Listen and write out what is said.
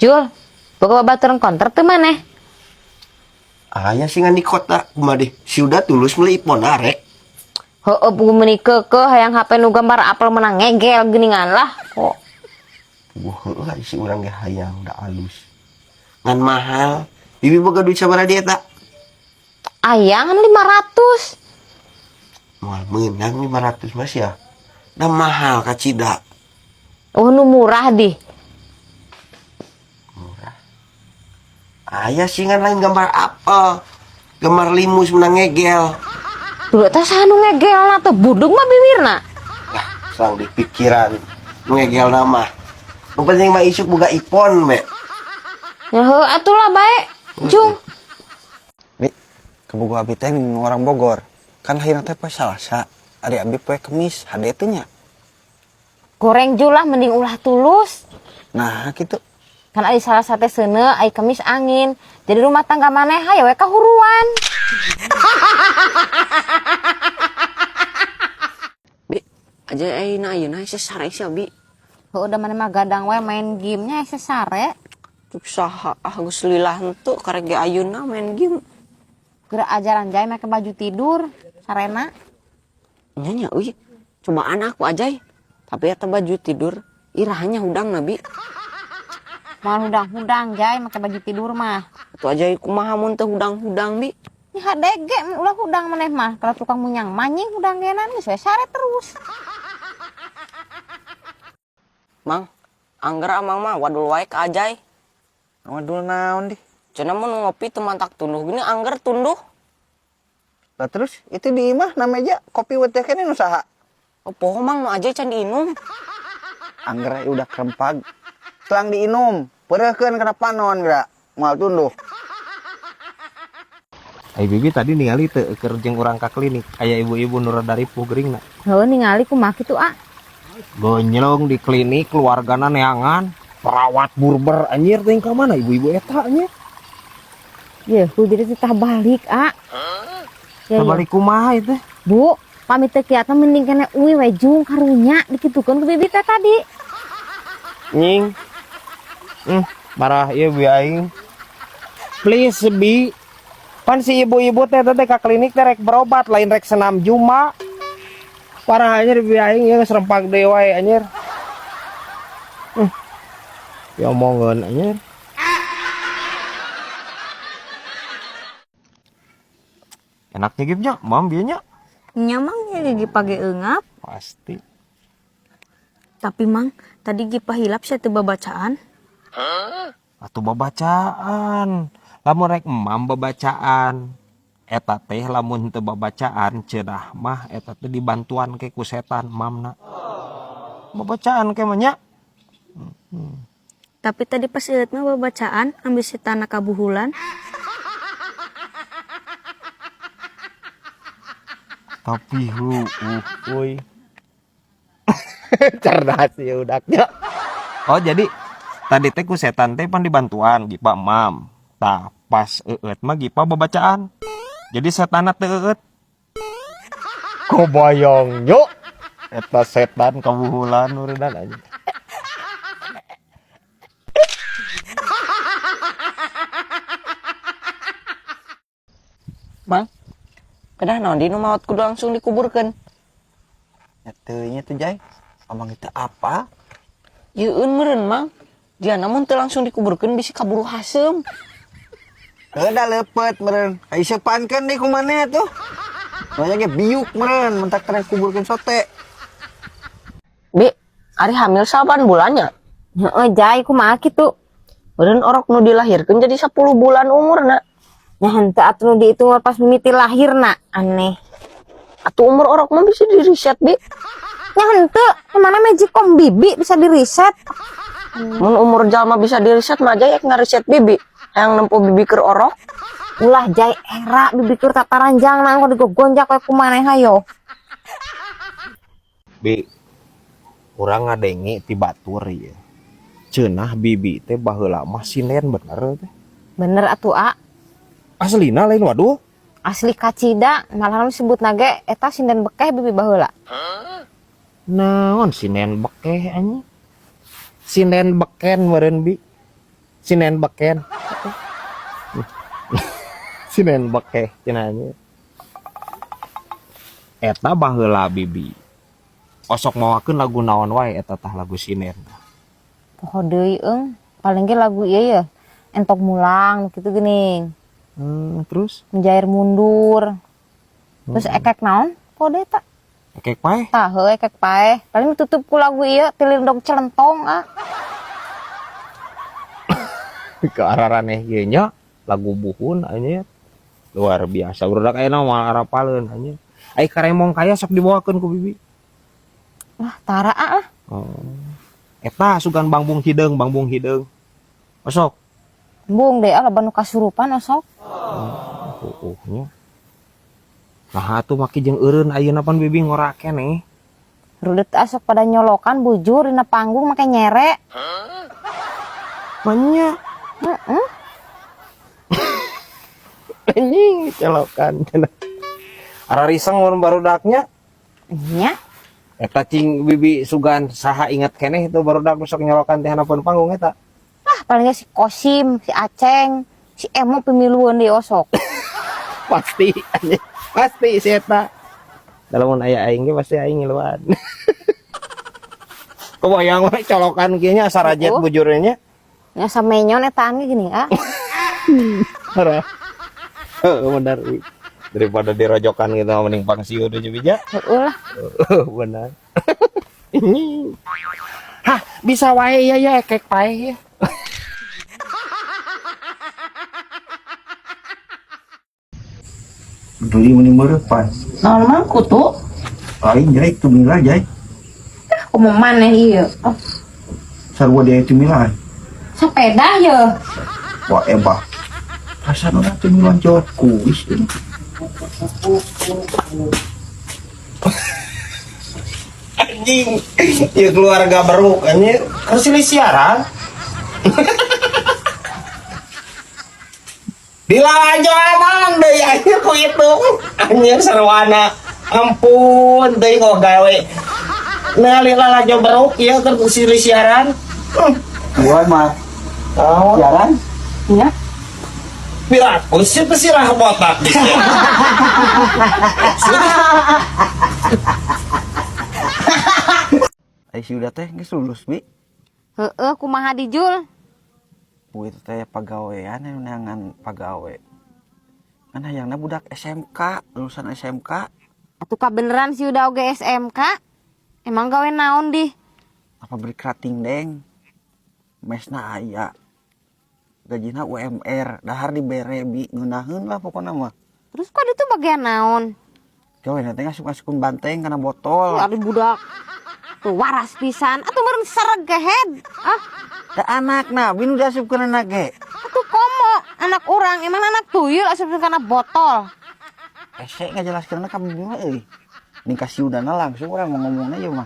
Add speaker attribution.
Speaker 1: Jul, boga babaturan konter teu maneh.
Speaker 2: Aya singan di kota kumaha si udah tulus meuli ipon arek.
Speaker 1: Heueuh pugu meuni keukeuh hayang HP nu gambar apel menang ngegel geuningan lah. Kok
Speaker 2: Heueuh si urang ge hayang da alus. Ngan mahal. Bibi boga duit sabaraha dia tak?
Speaker 1: aya ngan 500.
Speaker 2: Moal meunang 500 mas ya. Da mahal kacida.
Speaker 1: Oh nu murah di.
Speaker 2: Murah. Aya singan lain gambar apel. Gambar limus menang ngegel.
Speaker 1: Dulu teh saha nu ngegelna teh budug mah bibirna.
Speaker 2: Nah, sang di pikiran ngegel nama. Nu penting mah isuk boga ipon be.
Speaker 1: Ya heuh atulah bae. Jung.
Speaker 3: Bi, kebogo abi teh orang Bogor. Kan lahirna teh poe Salasa. Ari abi poe Kemis, hade teh nya.
Speaker 1: Goreng Jul lah mending ulah tulus.
Speaker 3: Nah, gitu.
Speaker 1: Kan ari Salasa teh seuneu, ai Kemis angin. Jadi rumah tangga maneh haye we kahuruan.
Speaker 4: Bi, aja ayeuna sesare sia Bi.
Speaker 1: Heuh da maneh mah gadang we main game-nya sesare.
Speaker 4: Cuk saha geus lillah henteu karek ge ayeuna main game.
Speaker 1: Geura ajaran jay make baju tidur sarena.
Speaker 4: Nya nya euy. Cobaan aku ajay. Tapi eta baju tidur irahnya hudang Nabi.
Speaker 1: Moal hudang-hudang jay make baju tidur mah.
Speaker 4: Atuh ajay kumaha mun teu hudang-hudang Bi.
Speaker 1: Ini HDG ulah hudang maneh mah. Kalau tukang munyang manying hudang genan geus we sare terus.
Speaker 4: Mang, angger amang mah wadul wae ka ajay.
Speaker 3: Wadul naon di?
Speaker 4: Cenah mun ngopi teu mantak tunduh gini angger tunduh.
Speaker 3: Lah terus itu di imah na meja kopi we teh keneh nu saha?
Speaker 4: Poho mang nu ajay can diinum.
Speaker 3: Angger udah krempag. Telang diinum, peureukkeun kana panon geura. Moal tunduh.
Speaker 5: Ai bibi tadi ningali teu keur jeung urang ka klinik aya ibu-ibu nu rada ripuh geuringna.
Speaker 1: Heuh ningali kumaha kitu ah.
Speaker 5: Gonyelong di klinik keluargana neangan perawat burber anjir teh ka mana ibu-ibu eta anjir.
Speaker 1: Yeuh jadi teh balik ah. Ya,
Speaker 5: Balik kumaha itu?
Speaker 1: Bu, pamit teh kiatna mending kene uwi we Jung karunya dikitukeun ku bibi teh tadi.
Speaker 5: Nying. Marah ieu bi aing. Please bi. Pan si ibu-ibu teh ka klinik teh rek berobat lain rek senam juma. Parah anjir bi aing ieu serempak deui wae anjir. Ya omongeun anjir. Enaknya gimnya, mam bieu nya.
Speaker 6: Nya mang jadi page eungap.
Speaker 5: Pasti.
Speaker 6: Tapi mang tadi gipah hilap saya teu babacaan.
Speaker 5: Atuh babacaan. Lamun rek emam babacaan. Eta teh lamun teu babacaan cenah mah eta teh dibantuan ke ku setan mamna. Babacaan ke mah nya.
Speaker 6: Tapi tadi pas ieu mah babacaan ambil setana kabuhulan.
Speaker 5: Tapi euy. Cerdas ya udaknya. Oh jadi tadi teh ku setan teh pan dibantuan gipa mam. Tah pas eueut mah gipa babacaan. Jadi setanna teu eueut. Kobayong yo. Eta setan kabuhulan uredan aja.
Speaker 4: Mang, kedah naon di nu maot kudu langsung dikuburkeun.
Speaker 3: Ya teu nya tuh jay. Omong itu apa?
Speaker 4: Yeueun meureun mang. Dia namun teu langsung dikuburkeun bisi kaburu haseum.
Speaker 3: Udah lepet meureun. Kaisepankeun deui ku maneh tuh. Soalnya ge biuk meureun mentak terus kuburkeun sote.
Speaker 4: Bi, ari hamil saban bulannya?
Speaker 1: Heeh jay kumaha kitu.
Speaker 4: Meureun orok nu dilahirkeun jadi 10 bulan umurna.
Speaker 1: Nya henteu atuh nu dihitung pas mimiti lahirna aneh.
Speaker 4: Atuh umur orok mah bisa di-reset, Bi.
Speaker 1: Nya henteu, mana magicom bibi bisa di-reset.
Speaker 4: Mun umur jalma bisa di-reset mah aja ya ngariset bibi. Hayang nempuh bibi keur orok.
Speaker 1: Ulah jay era bibi keur tataranjang nang kok digogonjak we kumaneh hayo.
Speaker 5: Bi, urang ngadenge ti batur ieu. Ceunah bibi teh baheula mah sinden bener teh.
Speaker 1: Bener atuh a.
Speaker 5: Aslina lain waduh.
Speaker 1: Asli kacida malah disebut nage eta sinden bekeh bibi baheula.
Speaker 5: Naon sinden bekeh anjing? Sinden beken meureun bi. Sinen beken. Sinen beke cenanya. Eta baheula bibi. Osok mawakeun lagu naon wae eta tah lagu sinen.
Speaker 1: Poho deui paling ge lagu ieu ya entok mulang gitu geuning.
Speaker 5: Terus
Speaker 1: Menjair mundur. Terus ekek naon? Kode tak?
Speaker 5: ekek pae.
Speaker 1: Tah heuh ekek paeh. Paling tutup ku lagu ieu tilindog celentong ah.
Speaker 5: Ke araraneh ieu nya lagu buhun anjir. Luar biasa budak aya mah arapaleun anjir. Ai karemong kaya sok dibawakeun ku bibi.
Speaker 1: Lah tara ah.
Speaker 5: Oh. Eta sugan bangbung hideung. Osok.
Speaker 1: Bung deh ala banu kasurupan osok.
Speaker 5: Nya. Nah atuh maki jeung eureun ayeuna pan bibi ngorak keneh.
Speaker 1: Rudet asok pada nyolokan bujur dina panggung make nyere.
Speaker 5: Manya.
Speaker 1: Heeh.
Speaker 5: Anjing colokan. Arariseng mun barudaknya.
Speaker 1: Nya.
Speaker 5: Eta cing bibi sugan saha inget keneh itu barudak nu sok nyolokan teh hanapeun panggung eta.
Speaker 1: Ah paling si Kosim, si Aceng, si Emo pemiluan di osok.
Speaker 5: Pasti anjing. Pasti si eta. Dalam aya aing ge pasti aing ngiluan. Kebayang we colokan kieu nya sarajet bujurnya.
Speaker 1: Nya samenyon eta ge gini ah.
Speaker 5: Parah. Benar. Daripada dirojokan gitu mending pangsiu deui bija.
Speaker 1: Heuh lah.
Speaker 5: Benar. Hah, bisa wae ya ekek pae ya.
Speaker 3: Beli meni meurepan.
Speaker 1: Naon mah kutu?
Speaker 3: Aing jai tu mila jai.
Speaker 1: Kumu maneh ieu? Oh,
Speaker 3: Sarua dia tu mila.
Speaker 1: sepeda ya.
Speaker 3: Wah ebah. Rasana tu mila jawab kuis tu.
Speaker 5: Anjing. Ya keluarga beruk anjir. Harus siaran. Dilajo emang deui anjir ku itu. Anjir sarwana. Ampun deui kok gawe. Ningali lalajo beruk ieu keur siaran.
Speaker 3: Buat mah
Speaker 5: Oh,
Speaker 3: siaran.
Speaker 1: Nya.
Speaker 5: Pirakus itu sirah botak di sini.
Speaker 3: Ai si udah teh geus lulus bi.
Speaker 1: Heueuh kumaha dijul?
Speaker 3: Itu teh pagawean neangan pagawe. Kan hayangna budak SMK, lulusan SMK.
Speaker 1: Atuh beneran sih udah oge SMK? Emang gawe naon di?
Speaker 3: Apa beri kerating deng. Mesna aya. Gajina UMR, dahar dibere bi ngeunaheun lah pokona mah.
Speaker 1: Terus kok itu bagian naon?
Speaker 3: Gawe teh ngasuk-ngasukun banteng kana botol.
Speaker 1: Ari budak. Tuh waras pisan. Atuh meureun sereg gehed. Ah,
Speaker 3: Da anakna, binu diasupkeun anak ge.
Speaker 1: atuh komo anak urang emang anak tuyul asupkeun kana botol.
Speaker 3: Ese ngajelaskeunna ka bibi mah euy. Ning ka siudana langsung urang mau ngomongna ieu mah.